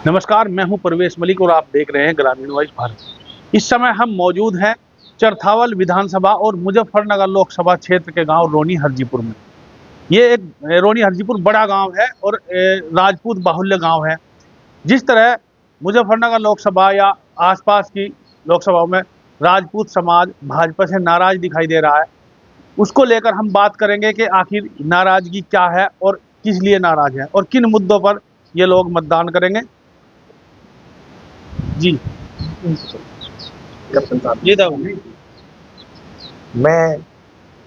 नमस्कार, मैं हूं परवेश मलिक और आप देख रहे हैं ग्रामीण वॉइस भारत। इस समय हम मौजूद हैं चरथावल विधानसभा और मुजफ्फरनगर लोकसभा क्षेत्र के गांव रोनी हरजीपुर में। ये एक रोनी हरजीपुर बड़ा गांव है और राजपूत बाहुल्य गांव है। जिस तरह मुजफ्फरनगर लोकसभा या आसपास की लोकसभाओं में राजपूत समाज भाजपा से नाराज दिखाई दे रहा है, उसको लेकर हम बात करेंगे कि आखिर नाराजगी क्या है और किस लिए नाराज है और किन मुद्दों पर ये लोग मतदान करेंगे। जी ये था। मैं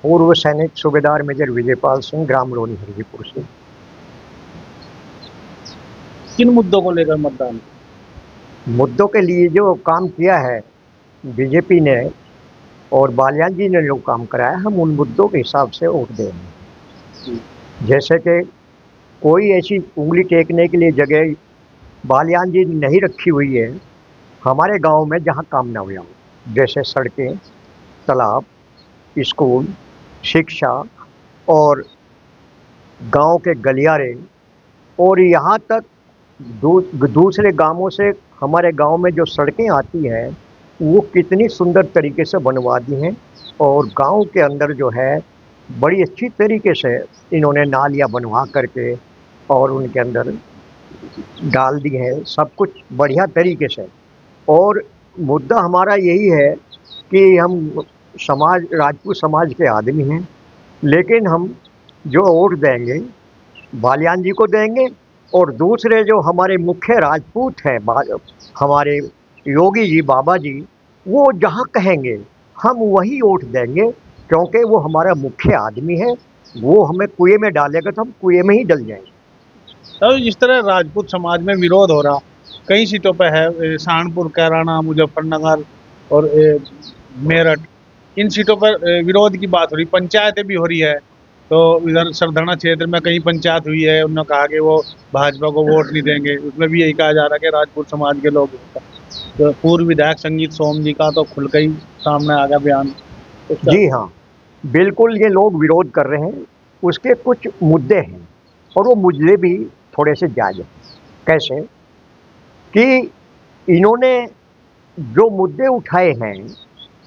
पूर्व सैनिक सूबेदार मेजर विजयपाल सिंह, ग्राम रोनी हरजीपुर से। किन मुद्दों को लेकर मतदान? मुद्दों के लिए जो काम किया है बीजेपी ने और बालियान जी ने जो काम कराया, हम उन मुद्दों के हिसाब से वोट देंगे। जैसे कि कोई ऐसी उंगली टेकने के लिए जगह बालियान जी ने नहीं रखी हुई है हमारे गांव में जहां काम ना हुआ हो, जैसे सड़कें, तालाब, स्कूल, शिक्षा और गांव के गलियारे, और यहाँ तक दूसरे गांवों से हमारे गांव में जो सड़कें आती हैं वो कितनी सुंदर तरीके से बनवा दी हैं और गांव के अंदर जो है बड़ी अच्छी तरीके से इन्होंने नालियाँ बनवा करके और उनके अंदर डाल दी है, सब कुछ बढ़िया तरीके से। और मुद्दा हमारा यही है कि हम राजपूत समाज के आदमी हैं, लेकिन हम जो वोट देंगे बालियान जी को देंगे और दूसरे जो हमारे मुख्य राजपूत हैं हमारे योगी जी, बाबा जी, वो जहाँ कहेंगे हम वही वोट देंगे, क्योंकि वो हमारा मुख्य आदमी है। वो हमें कुएं में डालेगा तो हम कुएं में ही डल जाएंगे। तो जिस तरह राजपूत समाज में विरोध हो रहा कई सीटों पे है, सहारनपुर, कैराना, मुजफ्फरनगर और मेरठ, इन सीटों पर विरोध की बात हो रही, पंचायतें भी हो रही है। तो इधर सरधना क्षेत्र में कई पंचायत हुई है, उन्होंने कहा कि वो भाजपा को वोट नहीं देंगे। उसमें भी यही कहा जा रहा है कि राजपूत समाज के लोग। तो पूर्व विधायक संगीत सोम जी का तो खुल के ही सामने आ गया बयान। जी हाँ, बिल्कुल ये लोग विरोध कर रहे हैं, उसके कुछ मुद्दे हैं और वो मुद्दे भी थोड़े से जायज हैं। कैसे कि इन्होंने जो मुद्दे उठाए हैं,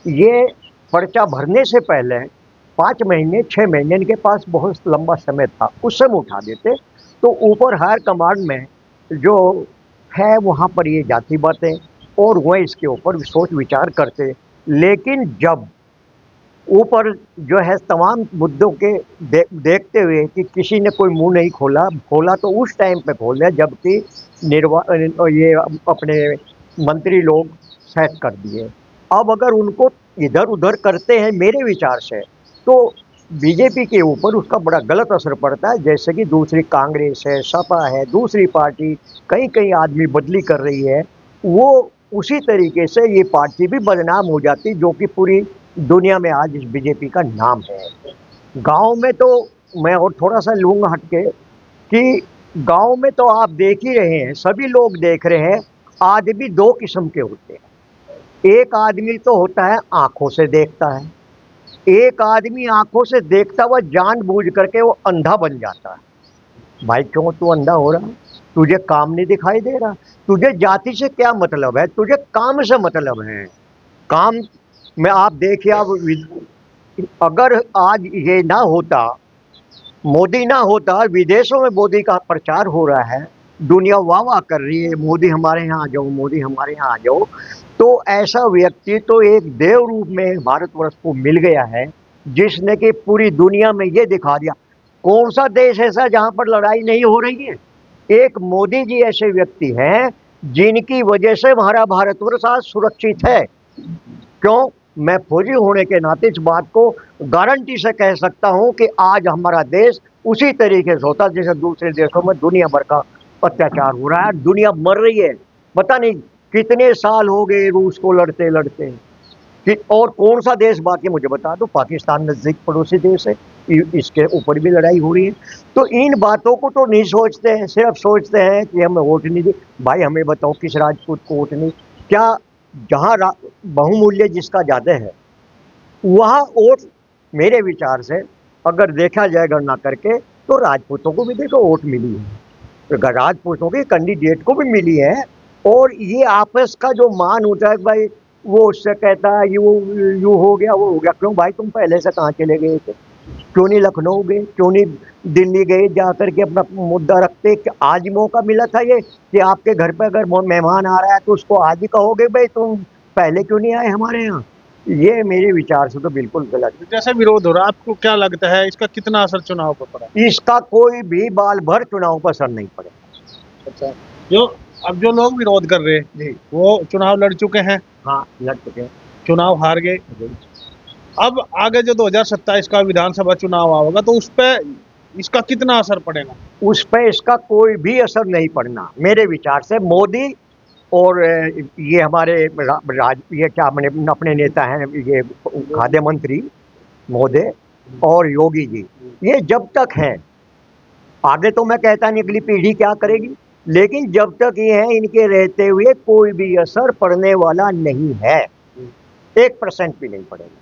ये पर्चा भरने से पहले 5 महीने 6 महीने इनके पास बहुत लंबा समय था, उस समय उठा देते तो ऊपर हायर कमांड में जो है वहाँ पर ये जाती बातें और वह इसके ऊपर सोच विचार करते। लेकिन जब ऊपर जो है तमाम मुद्दों के देखते हुए कि किसी ने कोई मुंह नहीं खोला तो उस टाइम पे खोल दिया, जबकि ये अपने मंत्री लोग सेट कर दिए। अब अगर उनको इधर उधर करते हैं मेरे विचार से, तो बीजेपी के ऊपर उसका बड़ा गलत असर पड़ता है। जैसे कि दूसरी कांग्रेस है, सपा है, दूसरी पार्टी कई कई आदमी बदली कर रही है, वो उसी तरीके से ये पार्टी भी बदनाम हो जाती, जो कि पूरी दुनिया में आज इस बीजेपी का नाम है। गांव में तो मैं और थोड़ा सा लूँगा हटके कि गांव में तो आप देख ही रहे हैं, सभी लोग देख रहे हैं, आदमी 2 किस्म के होते हैं। एक आदमी तो होता है आंखों से देखता है, एक आदमी आंखों से देखता हुआ जानबूझ करके वो अंधा बन जाता है। भाई क्यों तू अंधा हो रहा? तुझे काम नहीं दिखाई दे रहा? तुझे जाति से क्या मतलब है? तुझे काम से मतलब है। काम में आप देखिए, अगर आज ये ना होता, मोदी ना होता, विदेशों में मोदी का प्रचार हो रहा है, दुनिया वाह वाह कर रही है, मोदी हमारे यहाँ आ जाओ, मोदी हमारे यहाँ आ जाओ, तो ऐसा व्यक्ति तो एक देव रूप में भारतवर्ष को मिल गया है, जिसने कि पूरी दुनिया में ये दिखा दिया। कौन सा देश ऐसा जहाँ पर लड़ाई नहीं हो रही है? एक मोदी जी ऐसे व्यक्ति हैं जिनकी वजह से हमारा भारतवर्ष आज सुरक्षित है। क्यों? मैं फौजी होने के नाते इस बात को गारंटी से कह सकता हूं कि आज हमारा देश उसी तरीके से होता जैसे दूसरे देशों में दुनिया भर का अत्याचार हो रहा है, दुनिया मर रही है। पता नहीं कितने साल हो गए रूस को लड़ते लड़ते कि, और कौन सा देश बाकी मुझे बता दो, पाकिस्तान नजदीक पड़ोसी देश है, इसके ऊपर भी लड़ाई हो रही है। तो इन बातों को तो नहीं सोचते हैं, सिर्फ सोचते हैं कि हमें वोट नहीं दी। भाई हमें बताओ किस राजपूत को वोट नहीं? क्या जहाँ बहुमूल्य जिसका ज़्यादा है वहाँ वोट, मेरे विचार से अगर देखा जाए गणना करके, तो राजपूतों को भी देखो वोट मिली है। राजपूतों के कैंडिडेट को भी मिली है। और ये आपस का जो मान होता है कि भाई वो उससे कहता है यू हो गया वो हो गया। क्यों भाई तुम पहले से कहाँ चले गए थे? क्यों नहीं लखनऊ गए? क्यों नहीं दिल्ली गए जाकर के अपना मुद्दा रखते? कि आज मौका मिला था ये कि आपके घर पे अगर मेहमान आ रहा है तो उसको आज ही कहोगे भाई तुम पहले क्यों नहीं आए हमारे यहाँ? ये मेरे विचार से तो बिल्कुल गलत जैसे विरोध हो रहा है, आपको क्या लगता है इसका कितना असर चुनाव पर पड़ा? है। इसका कोई भी बाल भर चुनाव पर असर नहीं पड़ेगा। अच्छा, जो अब जो लोग विरोध कर रहे हैं जी वो चुनाव लड़ चुके हैं, हाँ, लड़ चुके हैं। चुनाव हार गए। अब आगे जो 2027 का विधानसभा चुनाव आएगा तो उस पे इसका कितना असर पड़ेगा? उस पर इसका कोई भी असर नहीं पड़ना मेरे विचार से। मोदी और ये हमारे ये क्या अपने नेता हैं ये खाद्य मंत्री महोदय और योगी जी, ये जब तक हैं, आगे तो मैं कहता नहीं अगली पीढ़ी क्या करेगी, लेकिन जब तक ये हैं इनके रहते हुए कोई भी असर पड़ने वाला नहीं है। 1% भी नहीं पड़ेगा।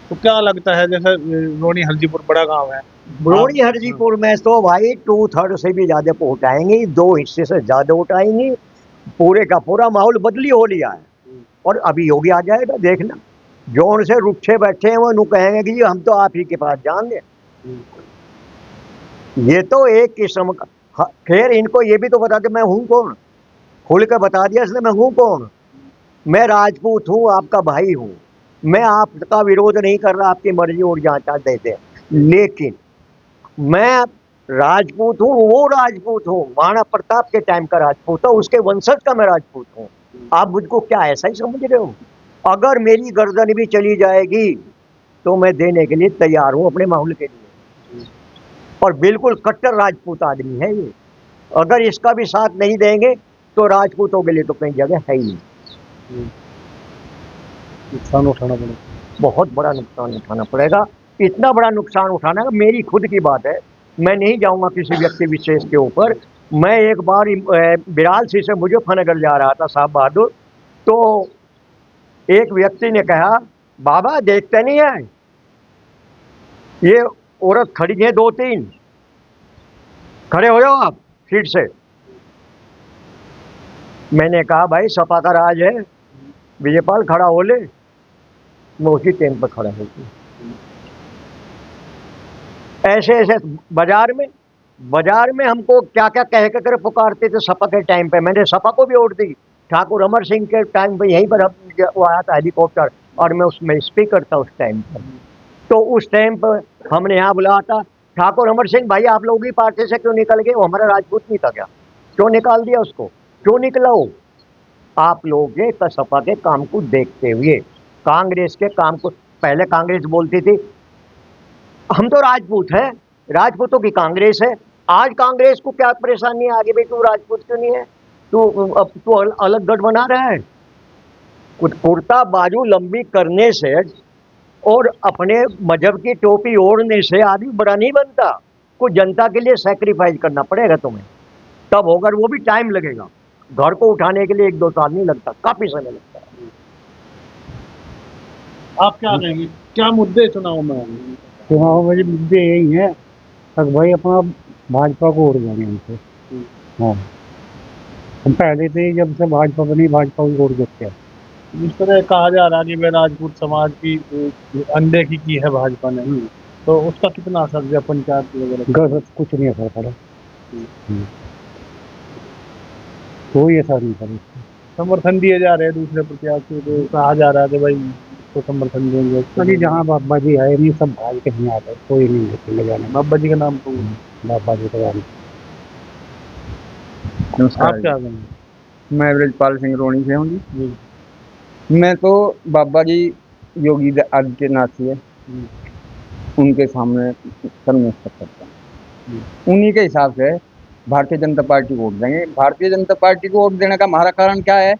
तो क्या लगता है, जैसे रोनी हरजीपुर बड़ा गांव है, बड़ौनी हरजीपुर में तो भाई 2/3 से भी ज्यादा वोट आएंगे, 2 हिस्से से ज्यादा वोट आएंगे। पूरे का पूरा माहौल बदली हो लिया है और अभी योगी आ जाएगा देखना। जो उनसे रुक्षे बैठे हैं वो नु कहेंगे कि जी हम तो आप ही के पास जान दें। ये तो एक किस्म का। खैर इनको ये भी तो बता दे मैं हूँ कौन, खुल के बता दिया इसने मैं हूँ कौन। मैं राजपूत हूँ, आपका भाई हूँ। मैं आपका विरोध नहीं कर रहा, आपकी मर्जी और जहाँ चाह देते हैं, लेकिन मैं राजपूत हूँ, वो राजपूत हूँ, महाराणा प्रताप के टाइम का राजपूत हूँ, उसके वंशज का मैं राजपूत हूँ। आप मुझको क्या ऐसा ही समझ रहे हो? अगर मेरी गर्दन भी चली जाएगी तो मैं देने के लिए तैयार हूँ अपने माहौल के लिए। और बिल्कुल कट्टर राजपूत आदमी है ये। अगर इसका भी साथ नहीं देंगे तो राजपूतों के लिए तो कहीं जगह है ही नहीं। नुकसान उठाना पड़ेगा, बहुत बड़ा नुकसान उठाना पड़ेगा। इतना बड़ा नुकसान उठाना है, मेरी खुद की बात है, मैं नहीं जाऊंगा किसी व्यक्ति विशेष के ऊपर। मैं एक बार बिरालसी से मुजफ्फरनगर जा रहा था साहब बहादुर, तो एक व्यक्ति ने कहा बाबा देखते नहीं है ये औरत खड़ी है 2-3, खड़े हो जाओ आप सीट से। मैंने कहा भाई सपा का राज है, विजयपाल खड़ा हो ले। मैं उसी टाइम पर खड़ा होती। ऐसे ऐसे बाजार में हमको क्या क्या कह कर पुकारते थे सपा के टाइम पे। मैंने सपा को भी वोट दी। ठाकुर अमर सिंह के टाइम पे यहीं पर वो आया था हेलीकॉप्टर और मैं उसमें स्पीकर था उस टाइम पर। तो उस टाइम पर हमने यहाँ बुलाया था ठाकुर अमर सिंह भाई आप लोग ही पार्टी से क्यों निकल गए? वो हमारा राजपूत नहीं था क्या? क्यों निकाल दिया उसको? क्यों निकला वो? आप लोग के सपा के काम को देखते हुए, कांग्रेस के काम को, पहले कांग्रेस बोलती थी हम तो राजपूत हैं, राजपूतों की कांग्रेस है। आज कांग्रेस को क्या परेशानी है? आगे भी तू राजपूत क्यों नहीं है? तू अलग गढ़ बना रहा है। कुछ कुर्ता बाजू लंबी करने से और अपने मजहब की टोपी ओढ़ने से आदमी बड़ा नहीं बनता। कुछ जनता के लिए सैक्रिफाइस करना पड़ेगा तुम्हें, तब होगा। वो भी टाइम लगेगा, घर को उठाने के लिए 1-2 साल नहीं लगता, काफी समय लगता है। आप क्या कहेंगे, क्या मुद्दे चुनाव में होंगे? चुनाव में मुद्दे यही है तक भाई अपना भाजपा को वोट देंगे हमसे। हाँ, हम पहले से ही जब से भाजपा बनी भाजपा को वोट देते हैं। जिस तरह कहा जा रहा है कि वे राजपूत समाज की अनदेखी की है भाजपा ने, तो उसका कितना असर दिया पंचायत वगैरह? गलत कुछ नहीं असर पड़ा, कोई असर नहीं पड़ा। समर्थन दिए जा रहे हैं दूसरे प्रत्याशी को, कहा जा रहा है कि भाई इसको समर्थन देंगे। अभी जहाँ बाबा जी आए नहीं सब भाग के नहीं आते, कोई नहीं लेके ले जाने। बाबा जी का नाम तो बाबा जी का नाम। आप क्या कहेंगे? मैं ब्रजपाल सिंह रोणी से हूँ जी। मैं तो बाबा जी योगी आदित्यनाथ जी है, उनके सामने सर्वनमस्कार करता हूँ। उन्हीं के हिसाब से भारतीय जनता पार्टी को वोट देंगे। भारतीय जनता पार्टी को वोट देने का हमारा कारण क्या है?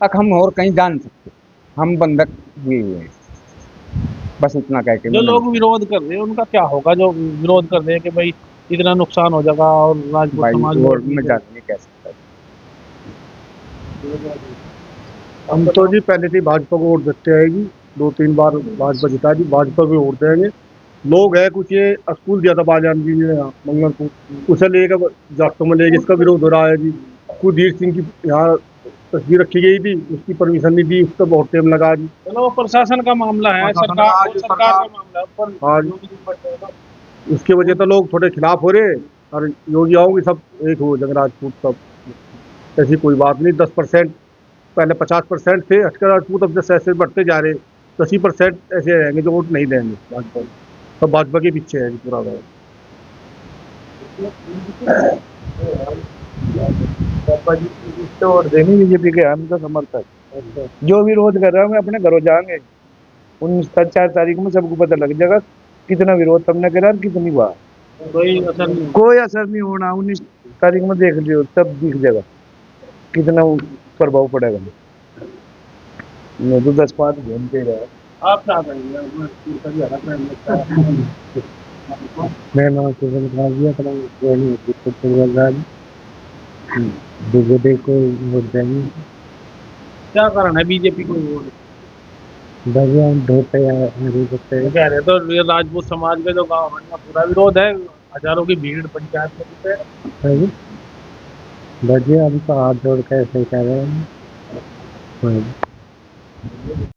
हम और कहीं जान सकते, हम बंधक दिए हुए हैं, बस इतना कह के। जो लोग विरोध कर रहे हैं उनका क्या होगा, जो विरोध कर रहे हैं कि भाई इतना नुकसान हो जाएगा और राजपूत समाज वोट में जाने नहीं कह सकता। हम तो जी पहले से भाजपा को वोट देते आएगी, 2-3 बार भाजपा जिता दी, भाजपा भी वोट देंगे। लोग है कुछ ये स्कूल दिया था बाजान जी ने यहाँ मंगल को, उसे लेकर जाटों में लेके इसका विरोध हो रहा है जी। कुलदीप सिंह की यहाँ तस्वीर रखी गई थी, उसकी परमिशन नहीं दी, उस पर बहुत टाइम लगा जी। चलो वो प्रशासन का मामला है, प्रशासन सरकार का- वो सरकार का मामला है, पर हाँ जी। उसकी वजह तो लोग थोड़े खिलाफ हो रहे, और योगी आओगे सब एक हो जाएंगे राजपूत सब। ऐसी कोई बात नहीं। 10% पहले 50% थे हटकर राजपूत, अब जैसे ऐसे बढ़ते जा रहे 10% ऐसे रहेंगे जो वोट नहीं देंगे भाजपा को। सब भाजपा के पीछे है जी पूरा गाँव। पापा जी तो और देनी बीजेपी के हम तो समर्थक, जो विरोध कर रहा है मैं अपने घरों जाएंगे 4 तारीख में सबको पता लग जाएगा कितना विरोध तुमने करा और कितनी बार। कोई असर नहीं होगा। कोई असर नहीं होना, 19 तारीख में देख लियो, तब दिख जाएगा कितना प्रभाव पड़ेगा। मैं तो 10-5 घंटे रहा। आप क्या करेंगे? मेरा नाम सुजन कुमार जी अपना बीजेपी को वोट देंगे। क्या कारण है बीजेपी को वोट? भगवान ढोते हैं कह रहे तो ये राजपूत समाज के जो गाँव है पूरा विरोध है, हजारों की भीड़ पंचायत में जुटे हैं। भजिया हम तो हाथ जोड़ के ऐसे कह रहे हैं।